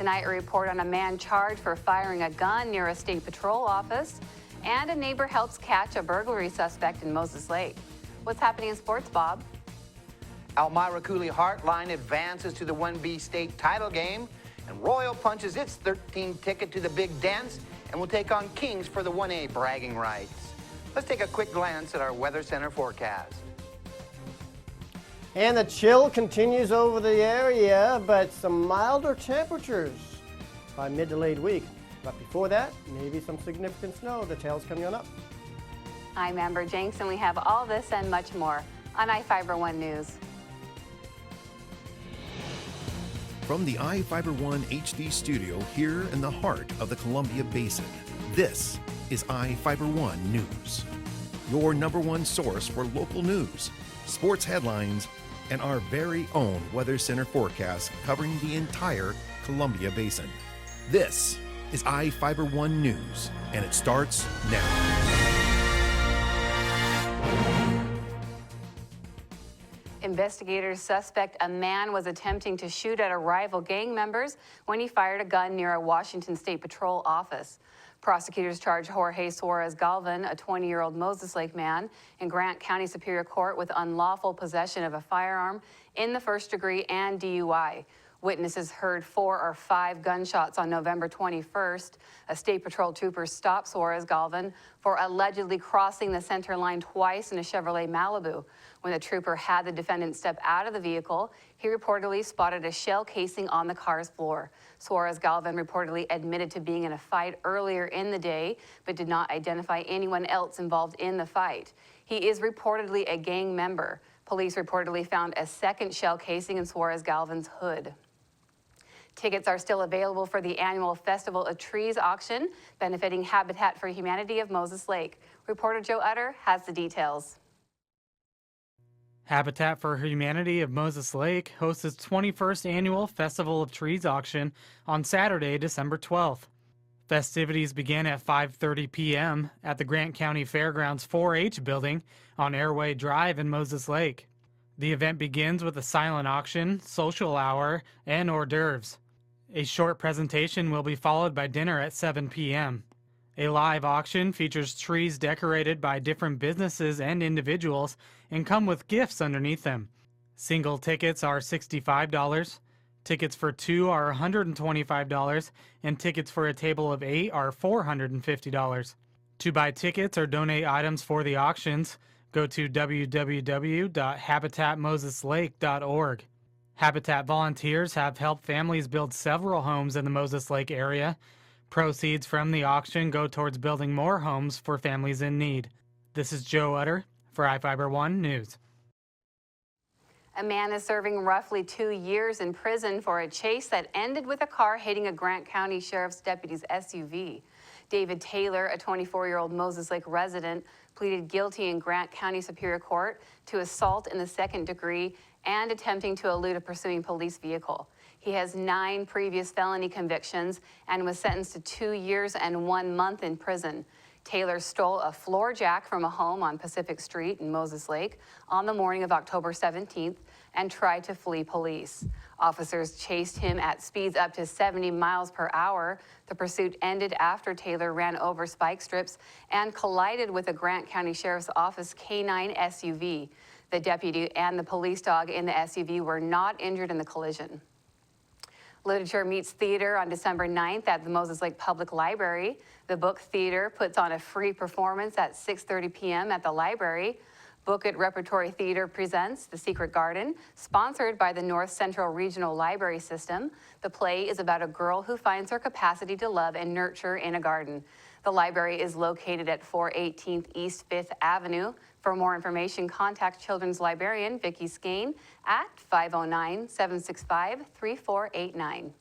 Tonight, a report on a man charged for firing a gun near a state patrol office, and a neighbor helps catch a burglary suspect in Moses Lake. What's happening in sports, Bob? Elmira Cooley Heartline advances to the 1B state title game, and Royal punches its 13th ticket to the big dance and will take on Kings for the 1A bragging rights. Let's take a quick glance at our Weather Center forecast. And the chill continues over the area, but some milder temperatures by mid to late week. But before that, maybe some significant snow. Details coming on up. I'm Amber Jenks, and we have all this and much more on iFIBER 1 News. From the iFIBER 1 HD studio here in the heart of the Columbia Basin, this is iFIBER 1 News. Your #1 source for local news, sports headlines, and our very own Weather Center forecast covering the entire Columbia Basin. This is iFIBER 1 News, and it starts now. Investigators suspect a man was attempting to shoot at a rival gang members when he fired a gun near a Washington State Patrol office. Prosecutors charged Jorge Suarez Galvan, a 20-year-old Moses Lake man, in Grant County Superior Court with unlawful possession of a firearm in the first degree and DUI. Witnesses heard 4 or 5 gunshots on November 21st. A State Patrol trooper stopped Suarez Galvan for allegedly crossing the center line twice in a Chevrolet Malibu. When the trooper had the defendant step out of the vehicle, he reportedly spotted a shell casing on the car's floor. Suarez Galvan reportedly admitted to being in a fight earlier in the day, but did not identify anyone else involved in the fight. He is reportedly a gang member. Police reportedly found a second shell casing in Suarez Galvan's hood. Tickets are still available for the annual Festival of Trees auction, benefiting Habitat for Humanity of Moses Lake. Reporter Joe Utter has the details. Habitat for Humanity of Moses Lake hosts its 21st annual Festival of Trees auction on Saturday, December 12th. Festivities begin at 5:30 p.m. at the Grant County Fairgrounds 4-H building on Airway Drive in Moses Lake. The event begins with a silent auction, social hour, and hors d'oeuvres. A short presentation will be followed by dinner at 7 p.m. A live auction features trees decorated by different businesses and individuals and come with gifts underneath them. Single tickets are $65, tickets for 2 are $125, and tickets for a table of 8 are $450. To buy tickets or donate items for the auctions, go to www.habitatmoseslake.org. Habitat volunteers have helped families build several homes in the Moses Lake area. Proceeds from the auction go towards building more homes for families in need. This is Joe Utter for iFIBER 1 News. A man is serving roughly 2 years in prison for a chase that ended with a car hitting a Grant County Sheriff's deputy's SUV. David Taylor, a 24-year-old Moses Lake resident, pleaded guilty in Grant County Superior Court to assault in the second degree and attempting to elude a pursuing police vehicle. He has 9 previous felony convictions and was sentenced to 2 years and 1 month in prison. Taylor stole a floor jack from a home on Pacific Street in Moses Lake on the morning of October 17th and tried to flee police. Officers chased him at speeds up to 70 miles per hour. The pursuit ended after Taylor ran over spike strips and collided with a Grant County Sheriff's Office K9 SUV. The deputy and the police dog in the SUV were not injured in the collision. Literature meets theater on December 9th at the Moses Lake Public Library. The Book Theater puts on a free performance at 6:30 p.m. at the library. Book It Repertory Theater presents The Secret Garden, sponsored by the North Central Regional Library System. The play is about a girl who finds her capacity to love and nurture in a garden. The library is located at 418th East 5th Avenue. For more information, contact Children's Librarian Vicki Skane at 509-765-3489.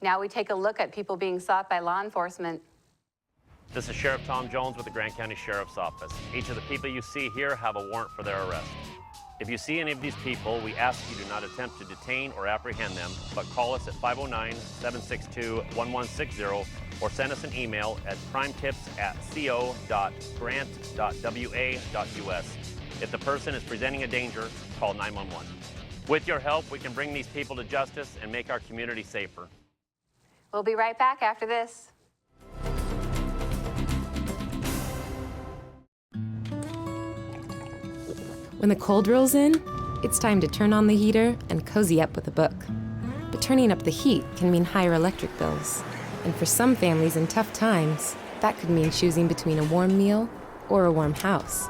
Now we take a look at people being sought by law enforcement. This is Sheriff Tom Jones with the Grant County Sheriff's Office. Each of the people you see here have a warrant for their arrest. If you see any of these people, we ask you do not attempt to detain or apprehend them, but call us at 509-762-1160 or send us an email at crimetips@co.grant.wa.us. If the person is presenting a danger, call 911. With your help, we can bring these people to justice and make our community safer. We'll be right back after this. When the cold rolls in, it's time to turn on the heater and cozy up with a book. But turning up the heat can mean higher electric bills. And for some families in tough times, that could mean choosing between a warm meal or a warm house.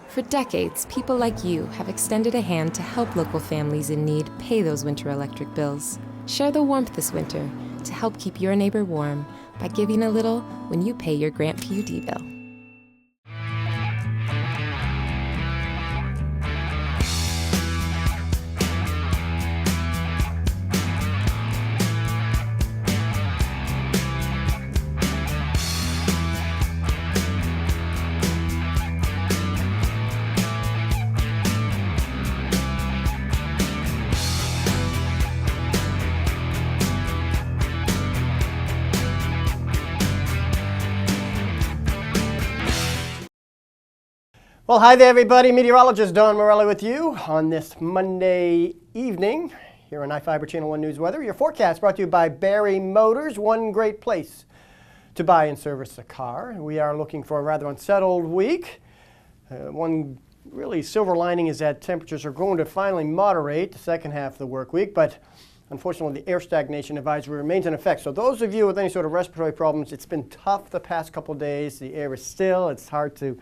For decades, people like you have extended a hand to help local families in need pay those winter electric bills. Share the warmth this winter to help keep your neighbor warm by giving a little when you pay your Grant PUD bill. Well, hi there, everybody. Meteorologist Don Morelli with you on this Monday evening here on iFIBER Channel 1 News Weather. Your forecast brought to you by Barry Motors, one great place to buy and service a car. We are looking for a rather unsettled week. One really silver lining is that temperatures are going to finally moderate the second half of the work week, but unfortunately the air stagnation advisory remains in effect. So those of you with any sort of respiratory problems, it's been tough the past couple of days. The air is still, it's hard to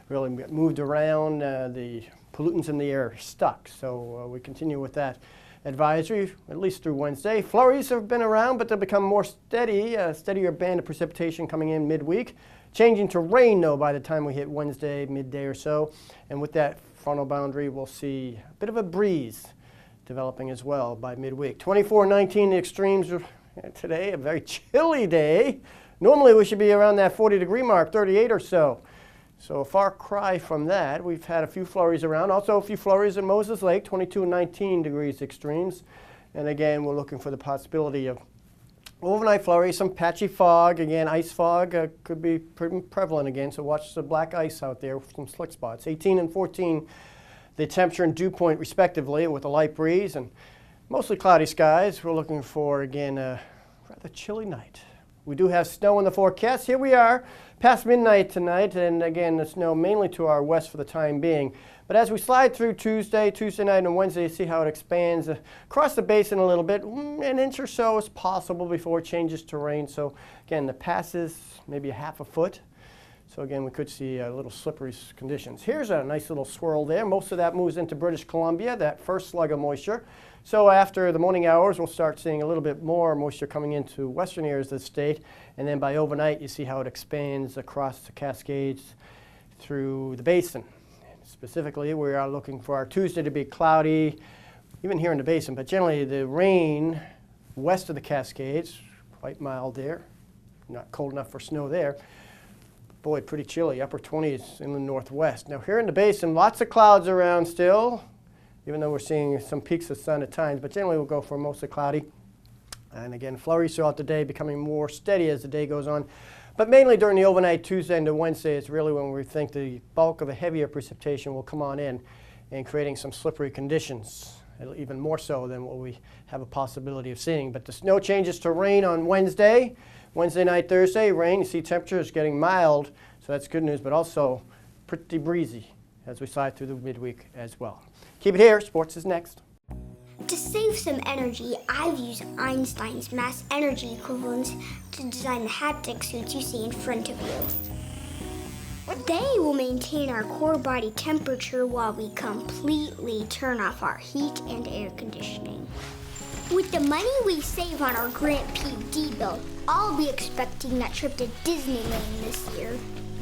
really get moved around. The pollutants in the air are stuck. So we continue with that advisory, at least through Wednesday. Flurries have been around, but they'll become more steady, a steadier band of precipitation coming in midweek. Changing to rain, though, by the time we hit Wednesday, midday or so. And with that frontal boundary, we'll see a bit of a breeze developing as well by midweek. 24-19 the extremes today, a very chilly day. Normally we should be around that 40-degree mark, 38 or so. So a far cry from that. We've had a few flurries around. Also a few flurries in Moses Lake, 22 and 19 degrees extremes. And again, we're looking for the possibility of overnight flurries, some patchy fog. Again, ice fog could be pretty prevalent again, so watch the black ice out there, some slick spots. 18 and 14, the temperature and dew point respectively, with a light breeze and mostly cloudy skies. We're looking for, again, a rather chilly night. We do have snow in the forecast. Here we are, past midnight tonight, and again, the snow mainly to our west for the time being. But as we slide through Tuesday night, and Wednesday, you see how it expands across the basin a little bit. An inch or so is possible before it changes to rain. So again, the passes maybe a half a foot. So again, we could see a little slippery conditions. Here's a nice little swirl there. Most of that moves into British Columbia, that first slug of moisture. So after the morning hours, we'll start seeing a little bit more moisture coming into western areas of the state. And then by overnight, you see how it expands across the Cascades through the basin. Specifically, we are looking for our Tuesday to be cloudy, even here in the basin, but generally the rain west of the Cascades, quite mild there, not cold enough for snow there. Boy, pretty chilly, upper 20s in the northwest. Now here in the basin, lots of clouds around still, even though we're seeing some peaks of sun at times, but generally we'll go for mostly cloudy. And again, flurries throughout the day, becoming more steady as the day goes on. But mainly during the overnight Tuesday into Wednesday is really when we think the bulk of the heavier precipitation will come on in and creating some slippery conditions, even more so than what we have a possibility of seeing. But the snow changes to rain on Wednesday. Wednesday night, Thursday, rain. You see temperatures getting mild, so that's good news, but also pretty breezy as we slide through the midweek as well. Keep it here. Sports is next. To save some energy, I've used Einstein's mass energy equivalents to design the haptic suits you see in front of you. They will maintain our core body temperature while we completely turn off our heat and air conditioning. With the money we save on our Grant PUD bill, I'll be expecting that trip to Disneyland this year.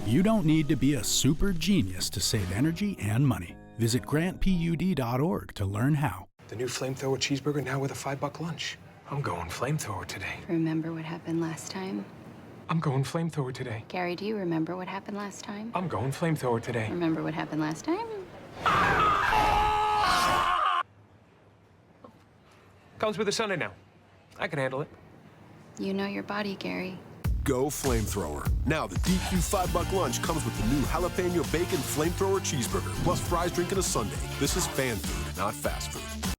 You don't need to be a super genius to save energy and money. Visit grantpud.org to learn how. The new flamethrower cheeseburger now with a $5 lunch. I'm going flamethrower today. Remember what happened last time? I'm going flamethrower today. Gary, do you remember what happened last time? I'm going flamethrower today. Remember what happened last time? Comes with a Sunday now. I can handle it. You know your body, Gary. Go flamethrower. Now the DQ $5 lunch comes with the new jalapeno bacon flamethrower cheeseburger, plus fries, drink, and a sundae. This is fan food, not fast food.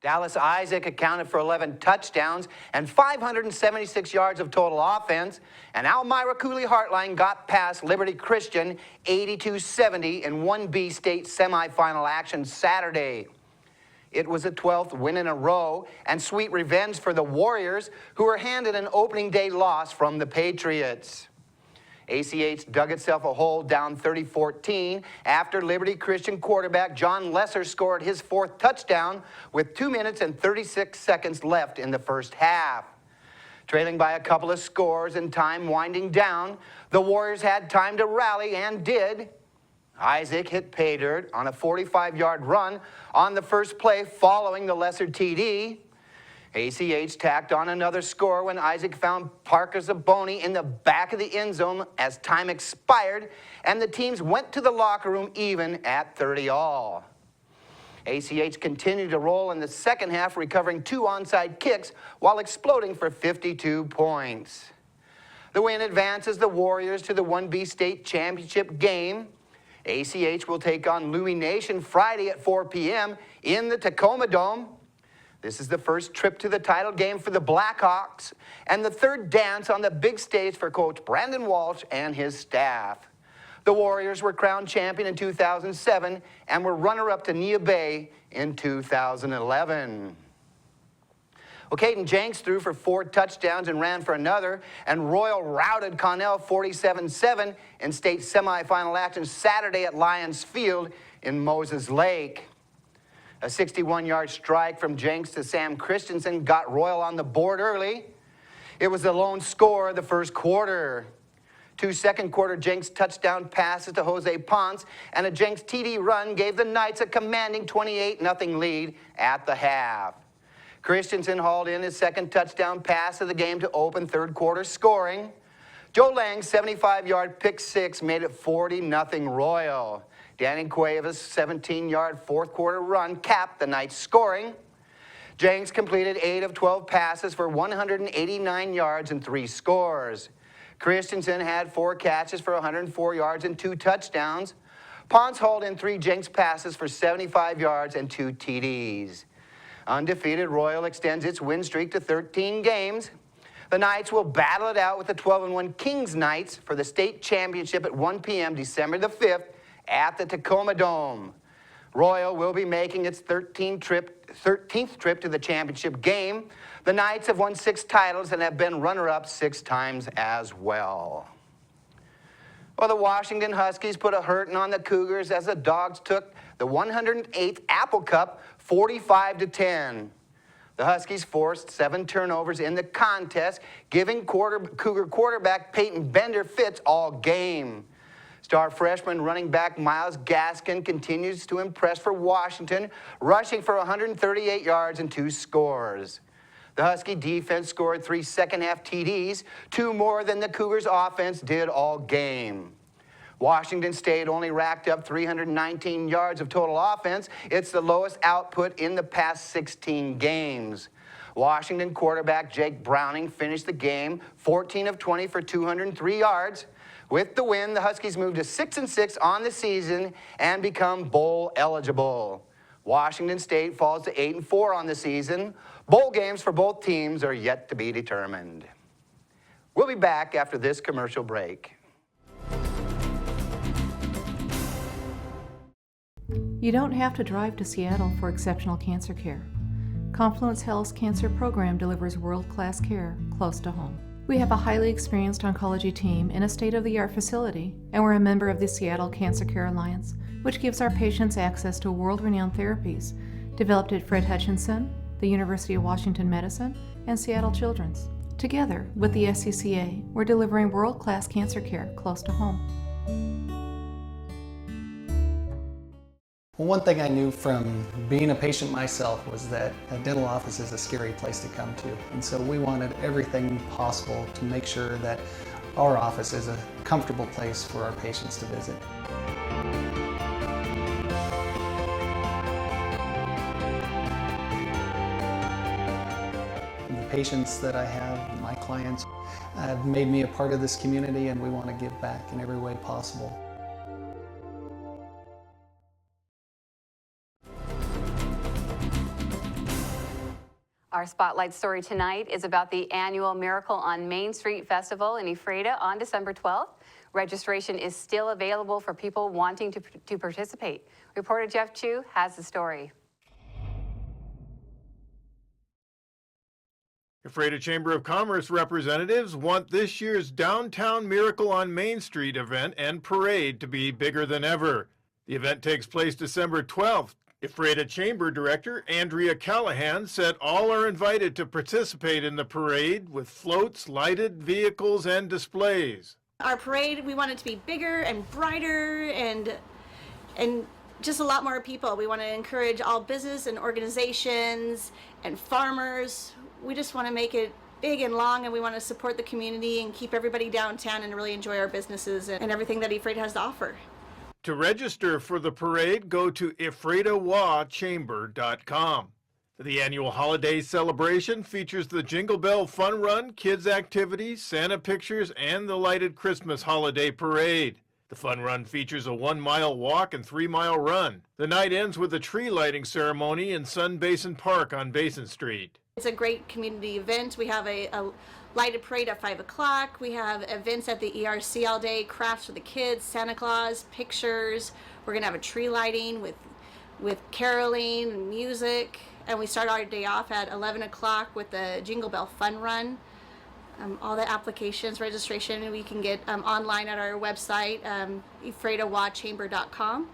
Dallas Isaac accounted for 11 touchdowns and 576 yards of total offense, and Elmira Cooley Hartline got past Liberty Christian 82-70 in 1B state semifinal action Saturday. It was the 12th win in a row and sweet revenge for the Warriors, who were handed an opening day loss from the Patriots. ACH dug itself a hole down 30-14 after Liberty Christian quarterback John Lesser scored his 4th touchdown with 2 minutes and 36 seconds left in the first half. Trailing by a couple of scores and time winding down, the Warriors had time to rally and did. Isaac hit pay dirt on a 45-yard run on the first play following the Lesser TD. ACH tacked on another score when Isaac found Parker Zaboni in the back of the end zone as time expired, and the teams went to the locker room even at 30-all. ACH continued to roll in the second half, recovering 2 onside kicks while exploding for 52 points. The win advances the Warriors to the 1B state championship game. ACH will take on Louis Nation Friday at 4 p.m. in the Tacoma Dome. This is the first trip to the title game for the Blackhawks and the 3rd dance on the big stage for Coach Brandon Walsh and his staff. The Warriors were crowned champion in 2007 and were runner-up to Nia Bay in 2011. Well, Caden Jenks threw for 4 touchdowns and ran for another, and Royal routed Connell 47-7 in state semifinal action Saturday at Lions Field in Moses Lake. A 61-yard strike from Jenks to Sam Christensen got Royal on the board early. It was the lone score of the first quarter. 2 second-quarter Jenks touchdown passes to Jose Ponce, and a Jenks TD run gave the Knights a commanding 28-0 lead at the half. Christensen hauled in his 2nd touchdown pass of the game to open third-quarter scoring. Joe Lang's 75-yard pick six made it 40-0 Royal. Danny Cuevas' 17-yard fourth-quarter run capped the Knights' scoring. Jenks completed 8 of 12 passes for 189 yards and 3 scores. Christensen had 4 catches for 104 yards and 2 touchdowns. Ponce hauled in 3 Jenks passes for 75 yards and 2 TDs. Undefeated Royal extends its win streak to 13 games. The Knights will battle it out with the 12-1 Kings Knights for the state championship at 1 p.m. December the 5th at the Tacoma Dome. Royal will be making its 13th trip to the championship game. The Knights have won 6 titles and have been runner-up 6 times as well. Well, the Washington Huskies put a hurting on the Cougars as the Dogs took the 108th Apple Cup 45-10. The Huskies forced 7 turnovers in the contest, giving Cougar quarterback Peyton Bender fits all game. Star freshman running back Myles Gaskin continues to impress for Washington, rushing for 138 yards and 2 scores. The Husky defense scored 3 second-half TDs, 2 more than the Cougars' offense did all game. Washington State only racked up 319 yards of total offense. It's the lowest output in the past 16 games. Washington quarterback Jake Browning finished the game 14 of 20 for 203 yards. With the win, the Huskies moved to 6-6 on the season and become bowl eligible. Washington State falls to 8-4 on the season. Bowl games for both teams are yet to be determined. We'll be back after this commercial break. You don't have to drive to Seattle for exceptional cancer care. Confluence Health's cancer program delivers world-class care close to home. We have a highly experienced oncology team in a state-of-the-art facility, and we're a member of the Seattle Cancer Care Alliance, which gives our patients access to world-renowned therapies developed at Fred Hutchinson, the University of Washington Medicine, and Seattle Children's. Together with the SCCA, we're delivering world-class cancer care close to home. Well, one thing I knew from being a patient myself was that a dental office is a scary place to come to. And so we wanted everything possible to make sure that our office is a comfortable place for our patients to visit. The patients that I have, my clients, have made me a part of this community, and we want to give back in every way possible. Our spotlight story tonight is about the annual Miracle on Main Street Festival in Ephrata on December 12th. Registration is still available for people wanting to participate. Reporter Jeff Chu has the story. Ephrata Chamber of Commerce representatives want this year's Downtown Miracle on Main Street event and parade to be bigger than ever. The event takes place December 12th. Ephrata Chamber Director Andrea Callahan said all are invited to participate in the parade with floats, lighted vehicles, and displays. Our parade, we want it to be bigger and brighter and just a lot more people. We want to encourage all business and organizations and farmers. We just want to make it big and long, and we want to support the community and keep everybody downtown and really enjoy our businesses and everything that Ephrata has to offer. To register for the parade, go to EphrataWaChamber.com. The annual holiday celebration features the Jingle Bell Fun Run, kids activities, Santa pictures, and the lighted Christmas holiday parade. The Fun Run features a 1-mile walk and 3-mile run. The night ends with a tree lighting ceremony in Sun Basin Park on Basin Street. It's a great community event. We have a lighted parade at 5 o'clock. We have events at the ERC all day, crafts for the kids, Santa Claus, pictures. We're gonna have a tree lighting with caroling and music. And we start our day off at 11 o'clock with the Jingle Bell Fun Run. All the applications, registration, we can get online at our website, EphrataWaChamber.com.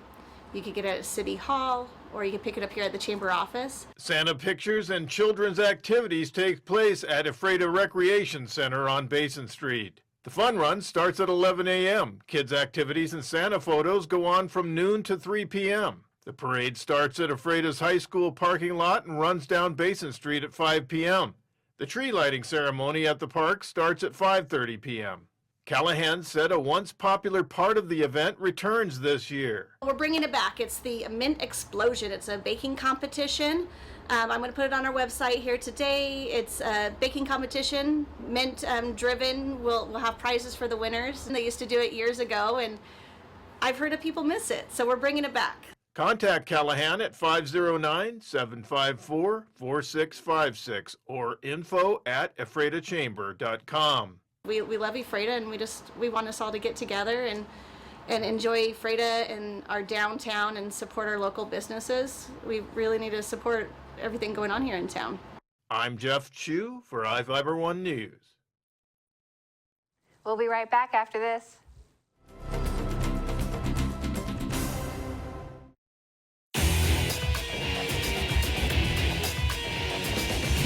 You can get it at City Hall, or you can pick it up here at the Chamber office. Santa pictures and children's activities take place at Ephrata Recreation Center on Basin Street. The Fun Run starts at 11 a.m. Kids' activities and Santa photos go on from noon to 3 p.m. The parade starts at Ephrata's high school parking lot and runs down Basin Street at 5 p.m. The tree lighting ceremony at the park starts at 5:30 p.m. Callahan said a once popular part of the event returns this year. We're bringing it back. It's the Mint Explosion. It's a baking competition. I'm going to put it on our website here today. It's a baking competition, mint driven. We'll have prizes for the winners. They used to do it years ago, and I've heard of people miss it, so we're bringing it back. Contact Callahan at 509-754-4656 or info@EphrataChamber.com. We love Ephrata, and we want us all to get together and enjoy Ephrata and our downtown and support our local businesses. We really need to support everything going on here in town. I'm Jeff Chu for iFIBER 1 News. We'll be right back after this.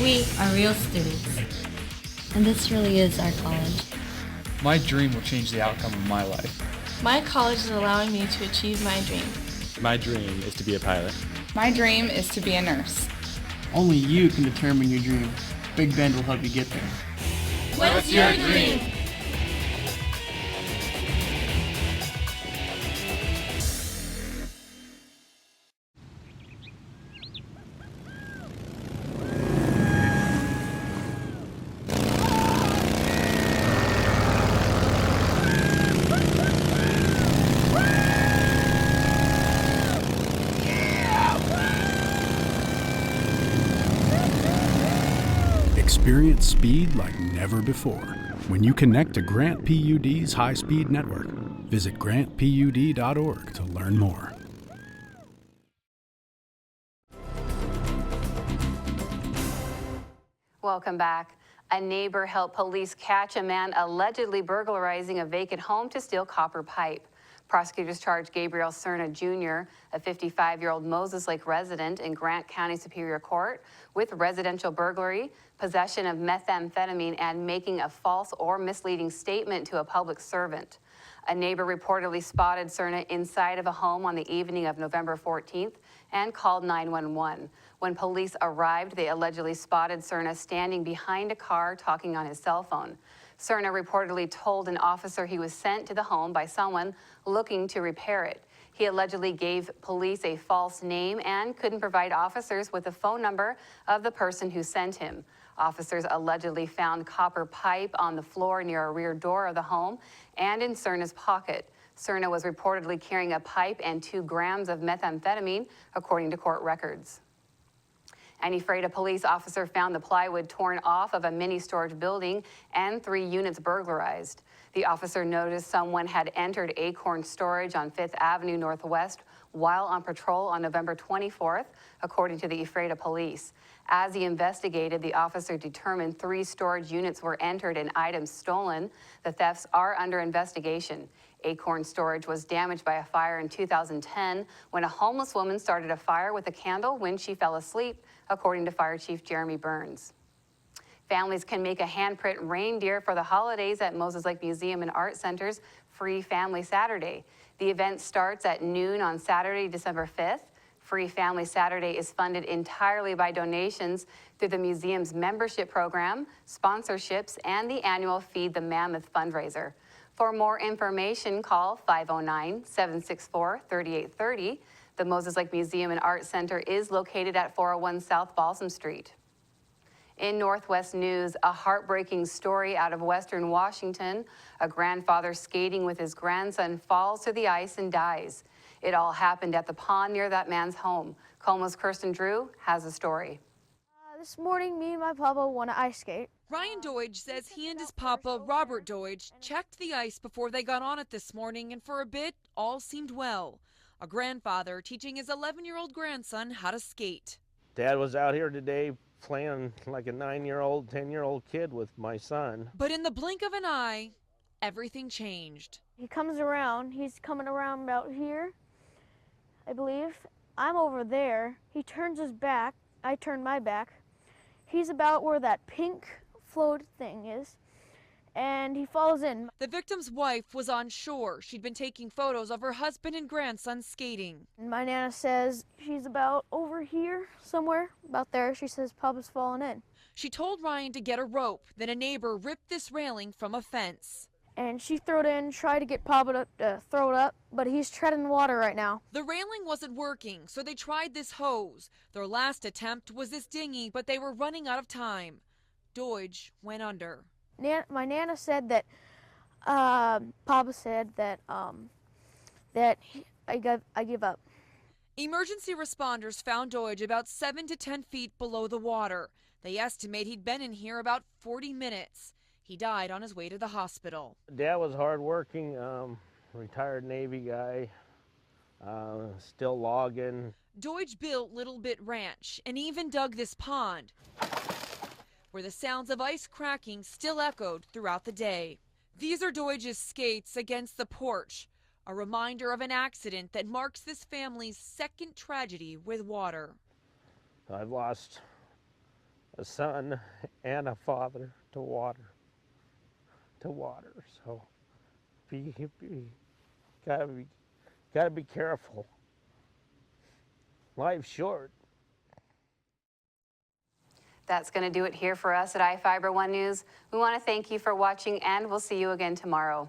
We are real students, and this really is our college. My dream will change the outcome of my life. My college is allowing me to achieve my dream. My dream is to be a pilot. My dream is to be a nurse. Only you can determine your dream. Big Bend will help you get there. What's your dream? Experience speed like never before when you connect to Grant PUD's high-speed network. Visit grantpud.org to learn more. Welcome back. A neighbor helped police catch a man allegedly burglarizing a vacant home to steal copper pipe. Prosecutors charged Gabriel Cerna Jr., a 55-year-old Moses Lake resident in Grant County Superior Court, with residential burglary, possession of methamphetamine, and making a false or misleading statement to a public servant. A neighbor reportedly spotted Cerna inside of a home on the evening of November 14th and called 911. When police arrived, they allegedly spotted Cerna standing behind a car talking on his cell phone. Cerna reportedly told an officer he was sent to the home by someone looking to repair it. He allegedly gave police a false name and couldn't provide officers with the phone number of the person who sent him. Officers allegedly found copper pipe on the floor near a rear door of the home and in Cerna's pocket. Cerna was reportedly carrying a pipe and 2 grams of methamphetamine, according to court records. An Ephrata police officer found the plywood torn off of a mini storage building and 3 units burglarized. The officer noticed someone had entered Acorn Storage on 5th Avenue Northwest while on patrol on November 24th, according to the Ephrata police. As he investigated, the officer determined 3 storage units were entered and items stolen. The thefts are under investigation. Acorn Storage was damaged by a fire in 2010 when a homeless woman started a fire with a candle when she fell asleep, according to Fire Chief Jeremy Burns. Families can make a handprint reindeer for the holidays at Moses Lake Museum and Art Center's Free Family Saturday. The event starts at noon on Saturday, December 5th. Free Family Saturday is funded entirely by donations through the museum's membership program, sponsorships, and the annual Feed the Mammoth fundraiser. For more information, call 509-764-3830. The Moses Lake Museum and Art Center is located at 401 South Balsam Street. In Northwest news, a heartbreaking story out of Western Washington. A grandfather skating with his grandson falls to the ice and dies. It all happened at the pond near that man's home. Coma's Kirsten Drew has a story. This morning, me and my papa went to ice skate. Ryan Deutsch says he and his papa, Robert Deutsch, checked the ice before they got on it this morning, and for a bit, all seemed well. A grandfather teaching his 11-year-old grandson how to skate. Dad was out here today playing like a 9-year-old, 10-year-old kid with my son. But in the blink of an eye, everything changed. He comes around. He's coming around about here, I believe. I'm over there. He turns his back. I turn my back. He's about where that pink float thing is, and he falls in. The victim's wife was on shore. She'd been taking photos of her husband and grandson skating. And my Nana says she's about over here somewhere, about there. She says Papa's fallen in. She told Ryan to get a rope. Then a neighbor ripped this railing from a fence. And she threw it in, tried to get Papa to throw it up, but he's treading water right now. The railing wasn't working, so they tried this hose. Their last attempt was this dinghy, but they were running out of time. Deutsch went under. My Nana said that, Papa said that, I give up. Emergency responders found Deutsch about 7 to 10 feet below the water. They estimate he'd been in here about 40 minutes. He died on his way to the hospital. Dad was hardworking, retired Navy guy, still logging. Deutsch built Little Bit Ranch and even dug this pond, where the sounds of ice cracking still echoed throughout the day. These are Deutsch's skates against the porch, a reminder of an accident that marks this family's second tragedy with water. I've lost a son and a father to water. So gotta be careful. Life's short. That's going to do it here for us at iFIBER 1 News. We want to thank you for watching, and we'll see you again tomorrow.